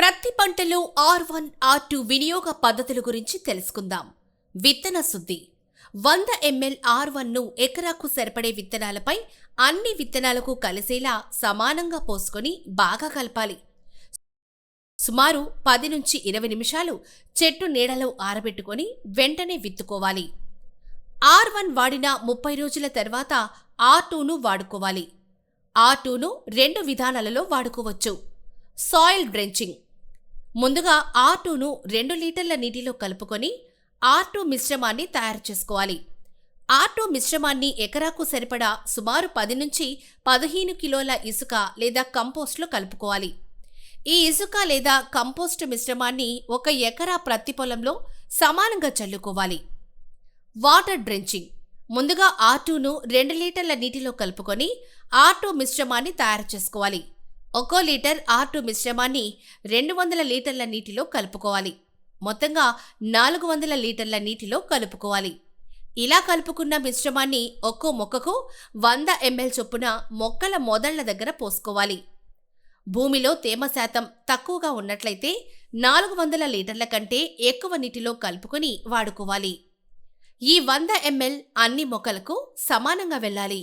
ప్రతి పంటలో R1, R2 వినియోగ పద్ధతుల గురించి తెలుసుకుందాం. విత్తన శుద్ధి 100 ml R1ను ఎకరాకు సరిపడే విత్తనాలపై అన్ని విత్తనాలకు కలిసేలా సమానంగా పోసుకొని బాగా కలపాలి. సుమారు 10 నుంచి 20 నిమిషాలు చెట్టు నీడలో ఆరబెట్టుకొని వెంటనే విత్తుకోవాలి. R1 వాడిన 30 రోజుల తర్వాత R2ను వాడుకోవాలి. R2ను 2 విధానాలలో వాడుకోవచ్చు. Soil drenching. ముందుగా R2ను 2 లీటర్ల నీటిలో కలుపుకొని R2 మిశ్రమాన్ని తయారు చేసుకోవాలి. R2 మిశ్రమాన్ని ఎకరాకు సరిపడా సుమారు 10 నుంచి 15 కిలోల ఇసుక లేదా కంపోస్ట్లో కలుపుకోవాలి. ఈ ఇసుక లేదా కంపోస్ట్ మిశ్రమాన్ని 1 ఎకరా ప్రతి పొలంలో సమానంగా చల్లుకోవాలి. Water drenching. ముందుగా R2ను 2 లీటర్ల నీటిలో కలుపుకొని R2 మిశ్రమాన్ని తయారు చేసుకోవాలి. 1 లీటర్ R2 మిశ్రమాన్ని 200 లీటర్ల నీటిలో కలుపుకోవాలి. మొత్తంగా 400 లీటర్ల నీటిలో కలుపుకోవాలి. ఇలా కలుపుకున్న మిశ్రమాన్ని ఒక్కో మొక్కకు 100 ml చొప్పున మొక్కల మొదళ్ల దగ్గర పోసుకోవాలి. భూమిలో తేమ శాతం తక్కువగా ఉన్నట్లయితే 400 లీటర్ల కంటే ఎక్కువ నీటిలో కలుపుకొని వాడుకోవాలి. ఈ 100 ml అన్ని మొక్కలకు సమానంగా వెళ్ళాలి.